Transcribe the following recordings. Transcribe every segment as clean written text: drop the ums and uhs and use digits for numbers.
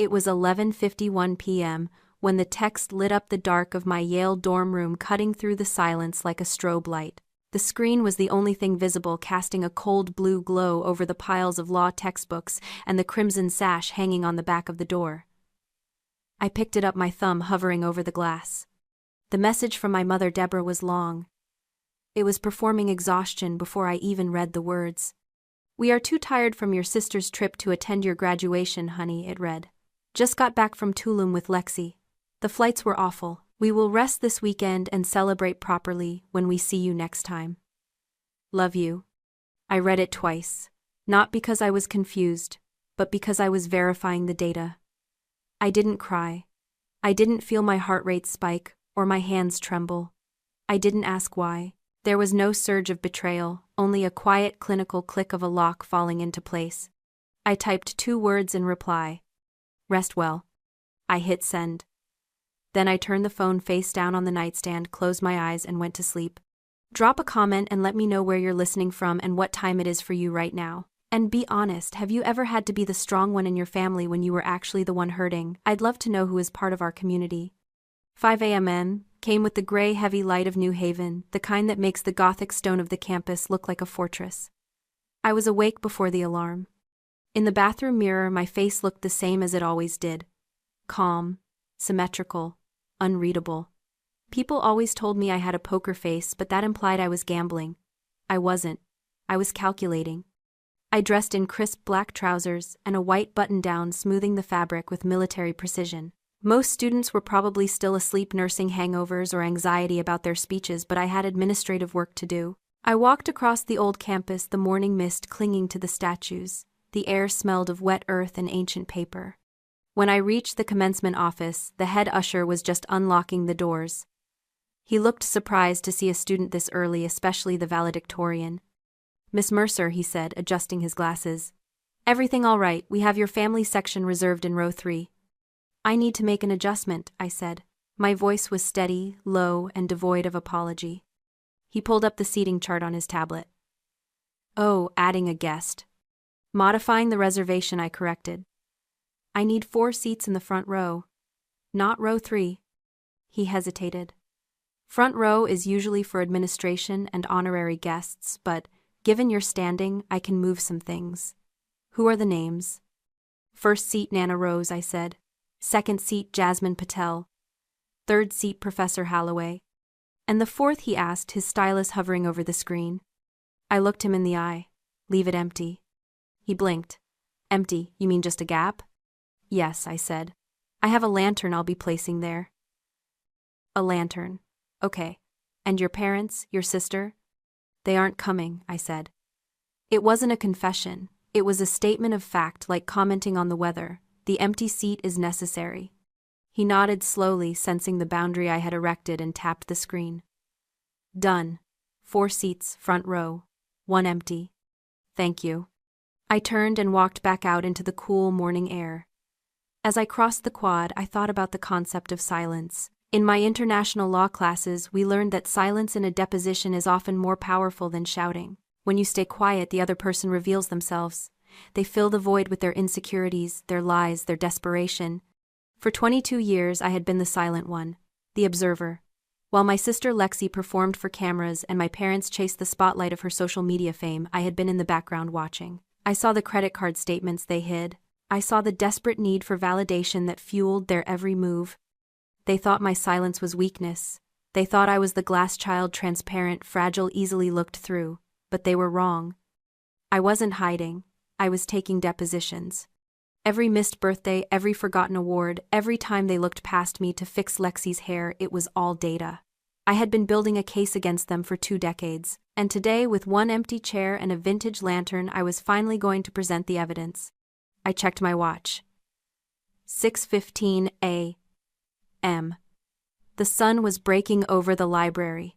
It was 11:51 p.m. when the text lit up the dark of my Yale dorm room, cutting through the silence like a strobe light. The screen was the only thing visible, casting a cold blue glow over the piles of law textbooks and the crimson sash hanging on the back of the door. I picked it up, my thumb hovering over the glass. The message from my mother, Deborah, was long. It was performing exhaustion before I even read the words. "We are too tired from your sister's trip to attend your graduation, honey," it read. "Just got back from Tulum with Lexi. The flights were awful. We will rest this weekend and celebrate properly when we see you next time. Love you." I read it twice, not because I was confused, but because I was verifying the data. I didn't cry. I didn't feel my heart rate spike or my hands tremble. I didn't ask why. There was no surge of betrayal, only a quiet clinical click of a lock falling into place. I typed 2 words in reply. "Rest well." I hit send. Then I turned the phone face down on the nightstand, closed my eyes, and went to sleep. Drop a comment and let me know where you're listening from and what time it is for you right now. And be honest, have you ever had to be the strong one in your family when you were actually the one hurting? I'd love to know who is part of our community. 5 a.m. came with the gray, heavy light of New Haven, the kind that makes the Gothic stone of the campus look like a fortress. I was awake before the alarm. In the bathroom mirror, my face looked the same as it always did. Calm, symmetrical, unreadable. People always told me I had a poker face, but that implied I was gambling. I wasn't. I was calculating. I dressed in crisp black trousers and a white button-down, smoothing the fabric with military precision. Most students were probably still asleep, nursing hangovers or anxiety about their speeches, but I had administrative work to do. I walked across the old campus, the morning mist clinging to the statues. The air smelled of wet earth and ancient paper. When I reached the commencement office, the head usher was just unlocking the doors. He looked surprised to see a student this early, especially the valedictorian. "Miss Mercer," he said, adjusting his glasses. "Everything all right? We have your family section reserved in row 3. "I need to make an adjustment," I said. My voice was steady, low, and devoid of apology. He pulled up the seating chart on his tablet. "Oh, adding a guest." Modifying the reservation, I corrected. "I need 4 seats in the front row. Not row 3. He hesitated. "Front row is usually for administration and honorary guests, but, given your standing, I can move some things." "Who are the names?" "First seat, Nana Rose," I said. "Second seat, Jasmine Patel. Third seat, Professor Holloway." "And the fourth?" he asked, his stylus hovering over the screen. I looked him in the eye. "Leave it empty." He blinked. "Empty? You mean just a gap?" "Yes," I said. "I have a lantern I'll be placing there." "A lantern. Okay. And your parents, your sister?" "They aren't coming," I said. It wasn't a confession. It was a statement of fact, like commenting on the weather. The empty seat is necessary. He nodded slowly, sensing the boundary I had erected, and tapped the screen. "Done. 4 seats, front row. 1 empty. Thank you." I turned and walked back out into the cool morning air. As I crossed the quad, I thought about the concept of silence. In my international law classes, we learned that silence in a deposition is often more powerful than shouting. When you stay quiet, the other person reveals themselves. They fill the void with their insecurities, their lies, their desperation. For 22 years, I had been the silent one, the observer. While my sister Lexi performed for cameras and my parents chased the spotlight of her social media fame, I had been in the background watching. I saw the credit card statements they hid. I saw the desperate need for validation that fueled their every move. They thought my silence was weakness. They thought I was the glass child, transparent, fragile, easily looked through. But they were wrong. I wasn't hiding. I was taking depositions. Every missed birthday, every forgotten award, every time they looked past me to fix Lexi's hair, it was all data. I had been building a case against them for 2 decades, and today, with 1 empty chair and a vintage lantern, I was finally going to present the evidence. I checked my watch. 6:15 a.m. The sun was breaking over the library.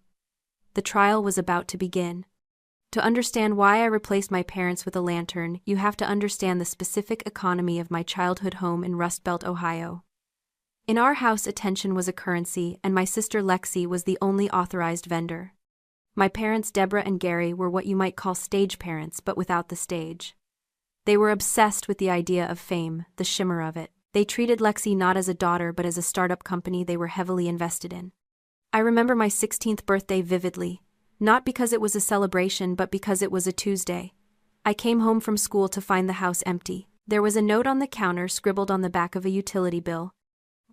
The trial was about to begin. To understand why I replaced my parents with a lantern, you have to understand the specific economy of my childhood home in Rust Belt, Ohio. In our house, attention was a currency, and my sister Lexi was the only authorized vendor. My parents, Deborah and Gary, were what you might call stage parents, but without the stage. They were obsessed with the idea of fame, the shimmer of it. They treated Lexi not as a daughter but as a startup company they were heavily invested in. I remember my 16th birthday vividly, not because it was a celebration but because it was a Tuesday. I came home from school to find the house empty. There was a note on the counter scribbled on the back of a utility bill.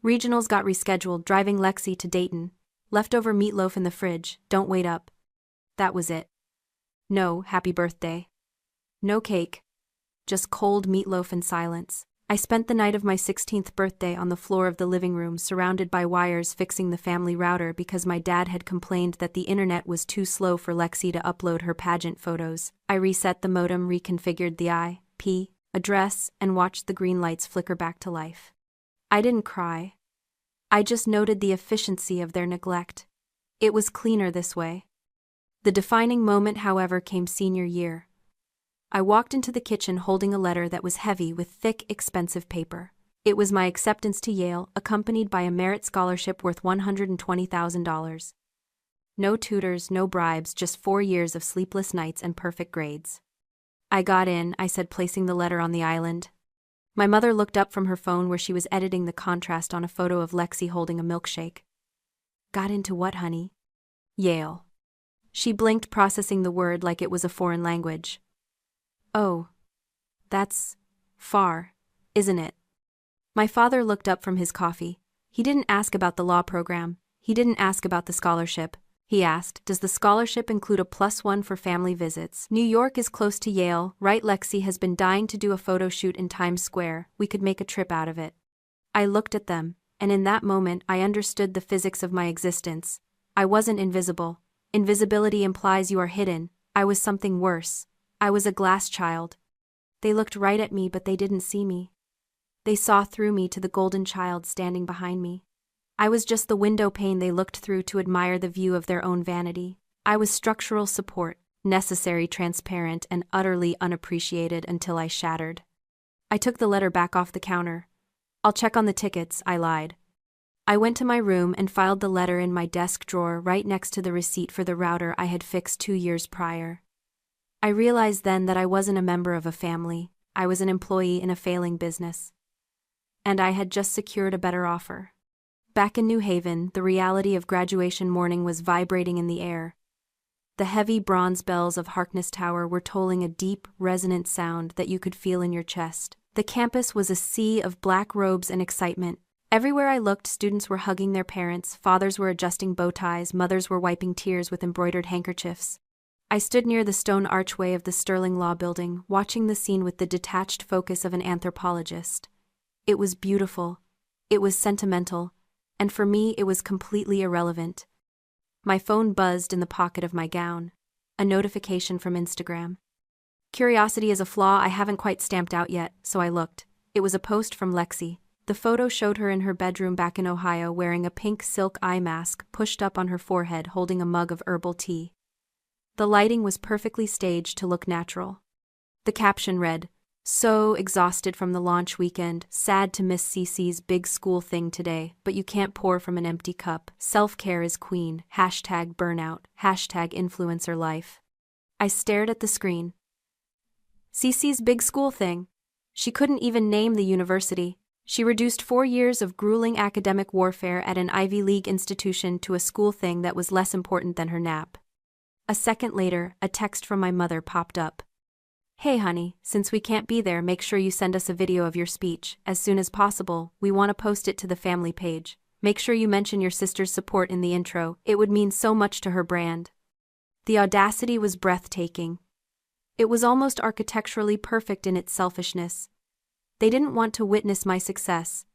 Regionals got rescheduled, driving Lexi to Dayton. Leftover meatloaf in the fridge, don't wait up. That was it. No happy birthday. No cake. Just cold meatloaf and silence. I spent the night of my 16th birthday on the floor of the living room surrounded by wires fixing the family router because my dad had complained that the internet was too slow for Lexi to upload her pageant photos. I reset the modem, reconfigured the IP address, and watched the green lights flicker back to life. I didn't cry. I just noted the efficiency of their neglect. It was cleaner this way. The defining moment, however, came senior year. I walked into the kitchen holding a letter that was heavy with thick, expensive paper. It was my acceptance to Yale, accompanied by a merit scholarship worth $120,000. No tutors, no bribes, just 4 years of sleepless nights and perfect grades. I got in, I said, placing the letter on the island. My mother looked up from her phone where she was editing the contrast on a photo of Lexi holding a milkshake. Got into what, honey? Yale. She blinked, processing the word like it was a foreign language. Oh. That's far, isn't it? My father looked up from his coffee. He didn't ask about the law program. He didn't ask about the scholarship. He asked, does the scholarship include a +1 for family visits? New York is close to Yale, right? Lexi has been dying to do a photo shoot in Times Square. We could make a trip out of it. I looked at them, and in that moment I understood the physics of my existence. I wasn't invisible. Invisibility implies you are hidden. I was something worse. I was a glass child. They looked right at me, but they didn't see me. They saw through me to the golden child standing behind me. I was just the window pane they looked through to admire the view of their own vanity. I was structural support, necessary, transparent, and utterly unappreciated until I shattered. I took the letter back off the counter. I'll check on the tickets, I lied. I went to my room and filed the letter in my desk drawer right next to the receipt for the router I had fixed 2 years prior. I realized then that I wasn't a member of a family. I was an employee in a failing business. And I had just secured a better offer. Back in New Haven, the reality of graduation morning was vibrating in the air. The heavy bronze bells of Harkness Tower were tolling a deep, resonant sound that you could feel in your chest. The campus was a sea of black robes and excitement. Everywhere I looked, students were hugging their parents, fathers were adjusting bow ties, mothers were wiping tears with embroidered handkerchiefs. I stood near the stone archway of the Sterling Law Building, watching the scene with the detached focus of an anthropologist. It was beautiful. It was sentimental. And for me, it was completely irrelevant. My phone buzzed in the pocket of my gown. A notification from Instagram. Curiosity is a flaw I haven't quite stamped out yet, so I looked. It was a post from Lexi. The photo showed her in her bedroom back in Ohio wearing a pink silk eye mask pushed up on her forehead, holding a mug of herbal tea. The lighting was perfectly staged to look natural. The caption read, "So exhausted from the launch weekend, sad to miss CC's big school thing today, but you can't pour from an empty cup. Self-care is queen. #burnout. #influencer life." I stared at the screen. CC's big school thing. She couldn't even name the university. She reduced 4 years of grueling academic warfare at an Ivy League institution to a school thing that was less important than her nap. A second later, a text from my mother popped up. "Hey honey, since we can't be there, make sure you send us a video of your speech, as soon as possible. We want to post it to the family page. Make sure you mention your sister's support in the intro. It would mean so much to her brand." The audacity was breathtaking. It was almost architecturally perfect in its selfishness. They didn't want to witness my success.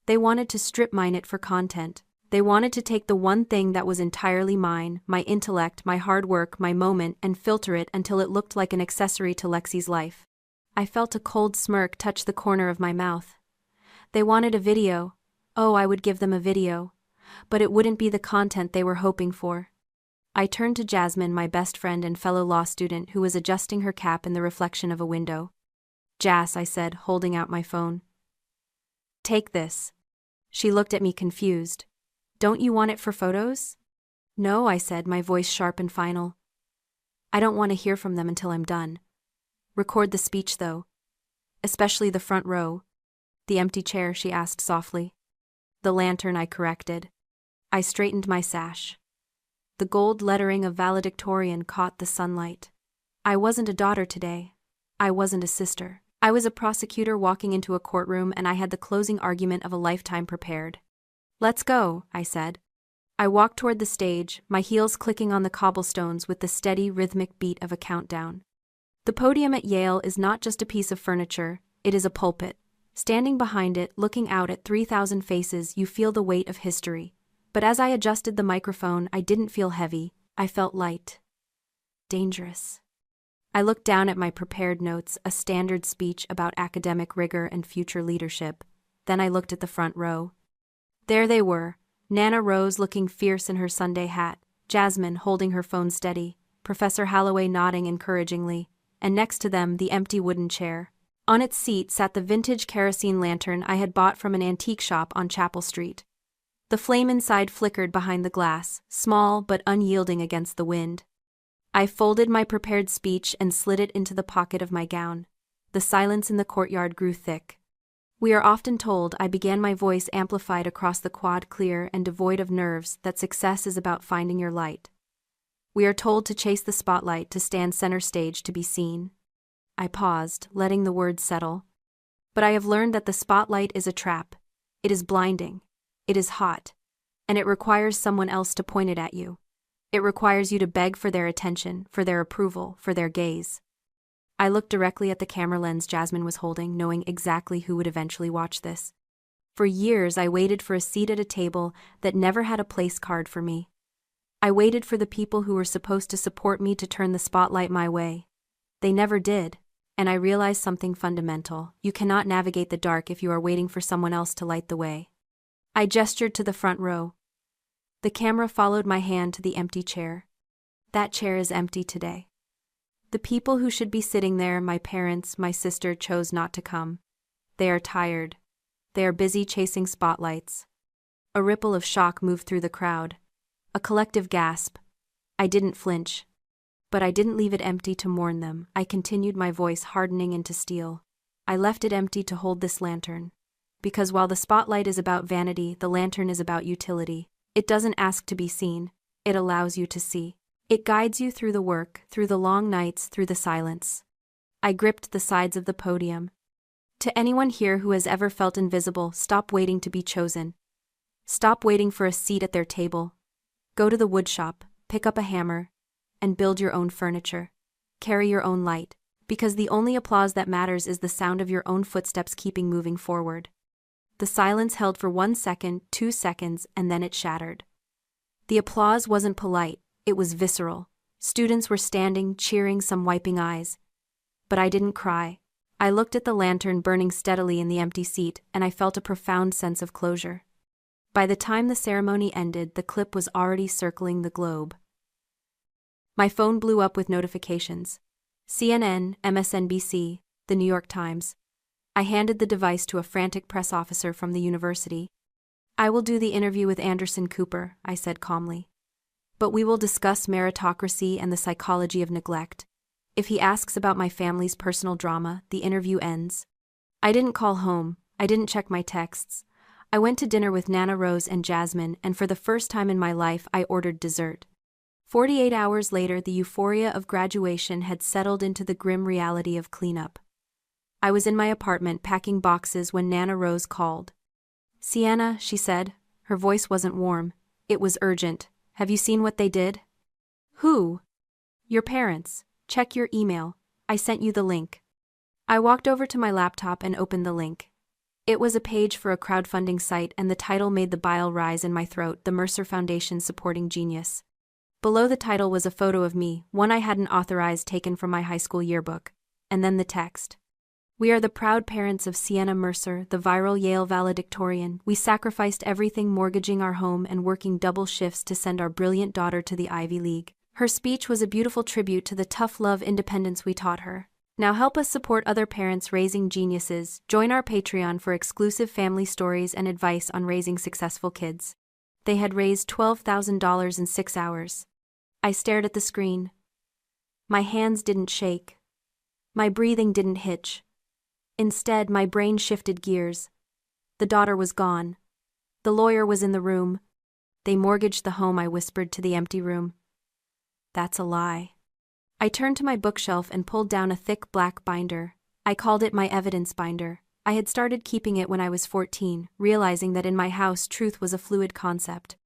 They wanted to strip mine it for content. They wanted to take the one thing that was entirely mine, my intellect, my hard work, my moment, and filter it until it looked like an accessory to Lexi's life. I felt a cold smirk touch the corner of my mouth. They wanted a video. Oh, I would give them a video. But it wouldn't be the content they were hoping for. I turned to Jasmine, my best friend and fellow law student, who was adjusting her cap in the reflection of a window. "Jas," I said, holding out my phone. "Take this." She looked at me confused. "Don't you want it for photos?" "No," I said, my voice sharp and final. "I don't want to hear from them until I'm done. Record the speech, though. Especially the front row." The empty chair, she asked softly. The lantern, I corrected. I straightened my sash. The gold lettering of valedictorian caught the sunlight. I wasn't a daughter today. I wasn't a sister. I was a prosecutor walking into a courtroom, and I had the closing argument of a lifetime prepared. Let's go, I said. I walked toward the stage, my heels clicking on the cobblestones with the steady, rhythmic beat of a countdown. The podium at Yale is not just a piece of furniture, it is a pulpit. Standing behind it, looking out at 3,000 faces, you feel the weight of history. But as I adjusted the microphone, I didn't feel heavy, I felt light. Dangerous. I looked down at my prepared notes, a standard speech about academic rigor and future leadership. Then I looked at the front row. There they were, Nana Rose looking fierce in her Sunday hat, Jasmine holding her phone steady, Professor Holloway nodding encouragingly, and next to them the empty wooden chair. On its seat sat the vintage kerosene lantern I had bought from an antique shop on Chapel Street. The flame inside flickered behind the glass, small but unyielding against the wind. I folded my prepared speech and slid it into the pocket of my gown. The silence in the courtyard grew thick. We are often told, I began, my voice amplified across the quad, clear and devoid of nerves, that success is about finding your light. We are told to chase the spotlight, to stand center stage, to be seen. I paused, letting the words settle. But I have learned that the spotlight is a trap. It is blinding. It is hot. And it requires someone else to point it at you. It requires you to beg for their attention, for their approval, for their gaze. I looked directly at the camera lens Jasmine was holding, knowing exactly who would eventually watch this. For years I waited for a seat at a table that never had a place card for me. I waited for the people who were supposed to support me to turn the spotlight my way. They never did, and I realized something fundamental. You cannot navigate the dark if you are waiting for someone else to light the way. I gestured to the front row. The camera followed my hand to the empty chair. That chair is empty today. The people who should be sitting there, my parents, my sister, chose not to come. They are tired. They are busy chasing spotlights. A ripple of shock moved through the crowd. A collective gasp. I didn't flinch. But I didn't leave it empty to mourn them. I continued, my voice hardening into steel. I left it empty to hold this lantern. Because while the spotlight is about vanity, the lantern is about utility. It doesn't ask to be seen. It allows you to see. It guides you through the work, through the long nights, through the silence. I gripped the sides of the podium. To anyone here who has ever felt invisible, stop waiting to be chosen. Stop waiting for a seat at their table. Go to the woodshop, pick up a hammer, and build your own furniture. Carry your own light, because the only applause that matters is the sound of your own footsteps keeping moving forward. The silence held for 1 second, 2 seconds, and then it shattered. The applause wasn't polite, it was visceral. Students were standing, cheering, some wiping eyes. But I didn't cry. I looked at the lantern burning steadily in the empty seat, and I felt a profound sense of closure. By the time the ceremony ended, the clip was already circling the globe. My phone blew up with notifications. CNN, MSNBC, The New York Times. I handed the device to a frantic press officer from the university. I will do the interview with Anderson Cooper, I said calmly. But we will discuss meritocracy and the psychology of neglect. If he asks about my family's personal drama, the interview ends. I didn't call home. I didn't check my texts. I went to dinner with Nana Rose and Jasmine, and for the first time in my life I ordered dessert. 48 hours later, the euphoria of graduation had settled into the grim reality of cleanup. I was in my apartment packing boxes when Nana Rose called. Sienna, she said. Her voice wasn't warm. It was urgent. Have you seen what they did? Who? Your parents. Check your email. I sent you the link. I walked over to my laptop and opened the link. It was a page for a crowdfunding site, and the title made the bile rise in my throat, the Mercer Foundation Supporting Genius. Below the title was a photo of me, one I hadn't authorized, taken from my high school yearbook. And then the text. We are the proud parents of Sienna Mercer, the viral Yale valedictorian. We sacrificed everything, mortgaging our home and working double shifts to send our brilliant daughter to the Ivy League. Her speech was a beautiful tribute to the tough love independence we taught her. Now help us support other parents raising geniuses. Join our Patreon for exclusive family stories and advice on raising successful kids. They had raised $12,000 in 6 hours. I stared at the screen. My hands didn't shake. My breathing didn't hitch. Instead, my brain shifted gears. The daughter was gone. The lawyer was in the room. They mortgaged the home, I whispered to the empty room. That's a lie. I turned to my bookshelf and pulled down a thick black binder. I called it my evidence binder. I had started keeping it when I was 14, realizing that in my house truth was a fluid concept.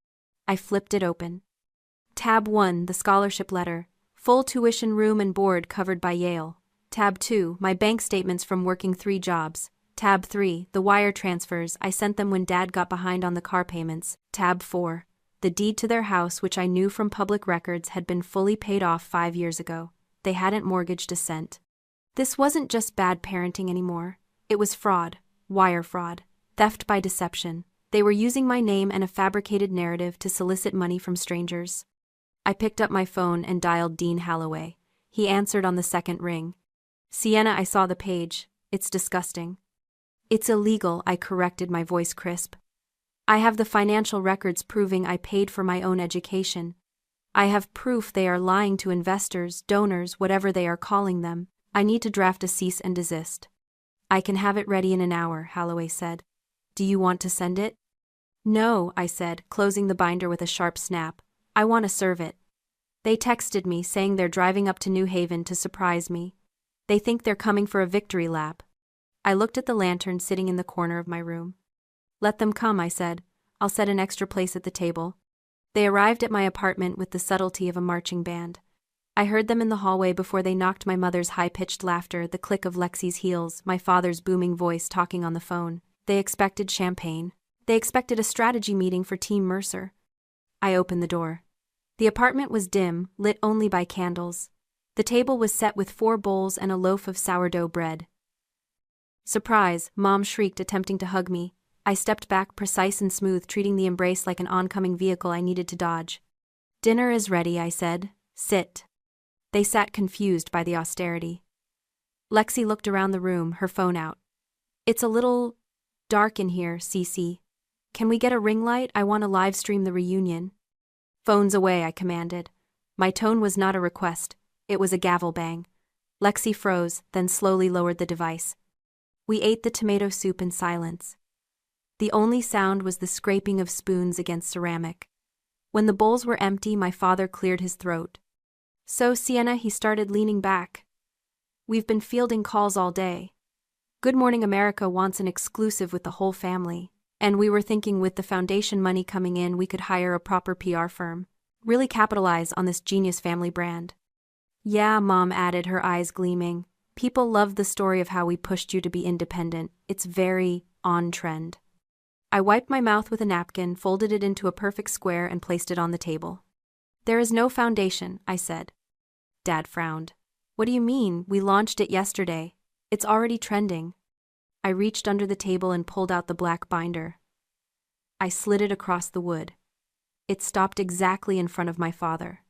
I flipped it open. Tab 1, the scholarship letter. Full tuition, room and board covered by Yale. Tab 2, my bank statements from working 3 jobs. Tab 3, the wire transfers, I sent them when Dad got behind on the car payments. Tab 4, the deed to their house, which I knew from public records had been fully paid off 5 years ago. They hadn't mortgaged a cent. This wasn't just bad parenting anymore. It was fraud, wire fraud, theft by deception. They were using my name and a fabricated narrative to solicit money from strangers. I picked up my phone and dialed Dean Halloway. He answered on the second ring. Sienna, I saw the page. It's disgusting. It's illegal, I corrected, my voice crisp. I have the financial records proving I paid for my own education. I have proof they are lying to investors, donors, whatever they are calling them. I need to draft a cease and desist. I can have it ready in an hour, Halloway said. Do you want to send it? No, I said, closing the binder with a sharp snap. I want to serve it. They texted me saying they're driving up to New Haven to surprise me. They think they're coming for a victory lap. I looked at the lantern sitting in the corner of my room. Let them come, I said. I'll set an extra place at the table. They arrived at my apartment with the subtlety of a marching band. I heard them in the hallway before they knocked my mother's high-pitched laughter, the click of Lexi's heels, my father's booming voice talking on the phone. They expected champagne. They expected a strategy meeting for Team Mercer. I opened the door. The apartment was dim, lit only by candles. The table was set with 4 bowls and a loaf of sourdough bread. Surprise, Mom shrieked, attempting to hug me. I stepped back, precise and smooth, treating the embrace like an oncoming vehicle I needed to dodge. Dinner is ready, I said. Sit. They sat confused by the austerity. Lexi looked around the room, her phone out. It's a little dark in here, Cece. Can we get a ring light? I want to live stream the reunion. Phones away, I commanded. My tone was not a request. It was a gavel bang. Lexi froze, then slowly lowered the device. We ate the tomato soup in silence. The only sound was the scraping of spoons against ceramic. When the bowls were empty, my father cleared his throat. So, Sienna, he started, leaning back. We've been fielding calls all day. Good Morning America wants an exclusive with the whole family. And we were thinking with the foundation money coming in, we could hire a proper PR firm. Really capitalize on this genius family brand. Yeah, Mom added, her eyes gleaming. People love the story of how we pushed you to be independent. It's very on trend. I wiped my mouth with a napkin, folded it into a perfect square, and placed it on the table. There is no foundation, I said. Dad frowned. What do you mean? We launched it yesterday. It's already trending. I reached under the table and pulled out the black binder. I slid it across the wood. It stopped exactly in front of my father.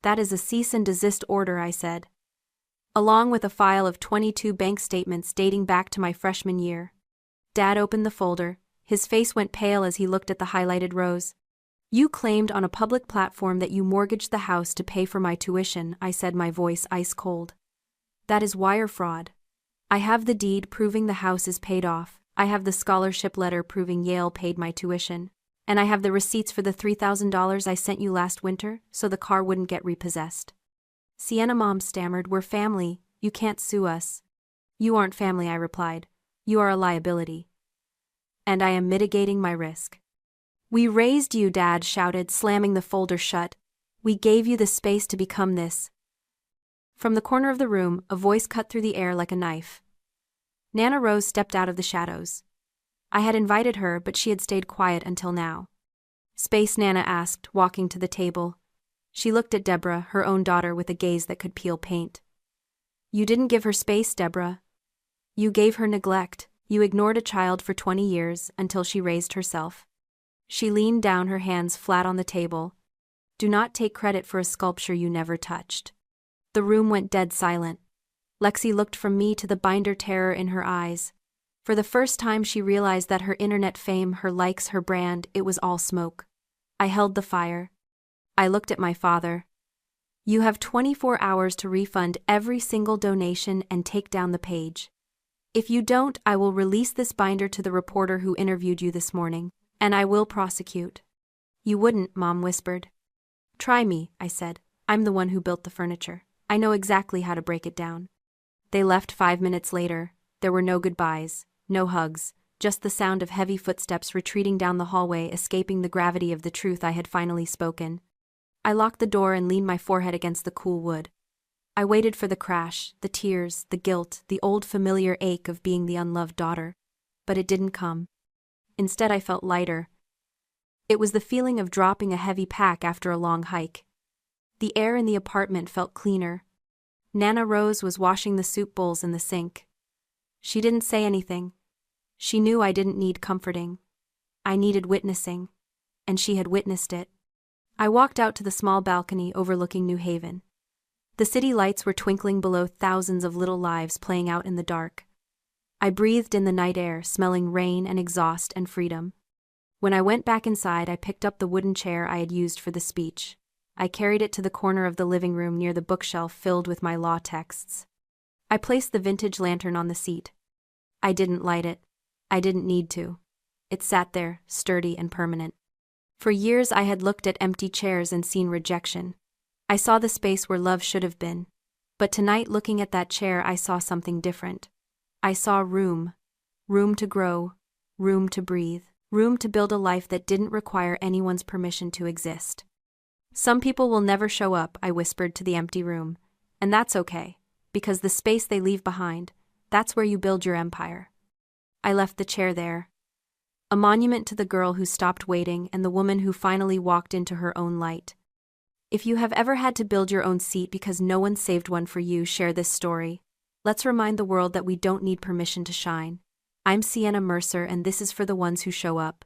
That is a cease and desist order, I said, along with a file of 22 bank statements dating back to my freshman year. Dad opened the folder. His face went pale as he looked at the highlighted rows. You claimed on a public platform that you mortgaged the house to pay for my tuition, I said, my voice ice cold. That is wire fraud. I have the deed proving the house is paid off. I have the scholarship letter proving Yale paid my tuition. And I have the receipts for the $3,000 I sent you last winter so the car wouldn't get repossessed. Sienna, Mom stammered, we're family. You can't sue us. You aren't family, I replied. You are a liability. And I am mitigating my risk. We raised you, Dad shouted, slamming the folder shut. We gave you the space to become this. From the corner of the room, a voice cut through the air like a knife. Nana Rose stepped out of the shadows. I had invited her, but she had stayed quiet until now. Space, Nana asked, walking to the table. She looked at Deborah, her own daughter, with a gaze that could peel paint. You didn't give her space, Deborah. You gave her neglect. You ignored a child for 20 years until she raised herself. She leaned down, her hands flat on the table. Do not take credit for a sculpture you never touched. The room went dead silent. Lexi looked from me to the binder, terror in her eyes. For the first time she realized that her internet fame, her likes, her brand, it was all smoke. I held the fire. I looked at my father. You have 24 hours to refund every single donation and take down the page. If you don't, I will release this binder to the reporter who interviewed you this morning, and I will prosecute. You wouldn't, Mom whispered. Try me, I said. I'm the one who built the furniture. I know exactly how to break it down. They left 5 minutes later. There were no goodbyes, no hugs, just the sound of heavy footsteps retreating down the hallway, escaping the gravity of the truth I had finally spoken. I locked the door and leaned my forehead against the cool wood. I waited for the crash, the tears, the guilt, the old familiar ache of being the unloved daughter. But it didn't come. Instead, I felt lighter. It was the feeling of dropping a heavy pack after a long hike. The air in the apartment felt cleaner. Nana Rose was washing the soup bowls in the sink. She didn't say anything. She knew I didn't need comforting. I needed witnessing. And she had witnessed it. I walked out to the small balcony overlooking New Haven. The city lights were twinkling below, thousands of little lives playing out in the dark. I breathed in the night air, smelling rain and exhaust and freedom. When I went back inside, I picked up the wooden chair I had used for the speech. I carried it to the corner of the living room near the bookshelf filled with my law texts. I placed the vintage lantern on the seat. I didn't light it. I didn't need to. It sat there, sturdy and permanent. For years I had looked at empty chairs and seen rejection. I saw the space where love should have been. But tonight, looking at that chair, I saw something different. I saw room. Room to grow. Room to breathe. Room to build a life that didn't require anyone's permission to exist. Some people will never show up, I whispered to the empty room. And that's okay, because the space they leave behind, that's where you build your empire. I left the chair there. A monument to the girl who stopped waiting and the woman who finally walked into her own light. If you have ever had to build your own seat because no one saved one for you, share this story. Let's remind the world that we don't need permission to shine. I'm Sienna Mercer, and this is for the ones who show up.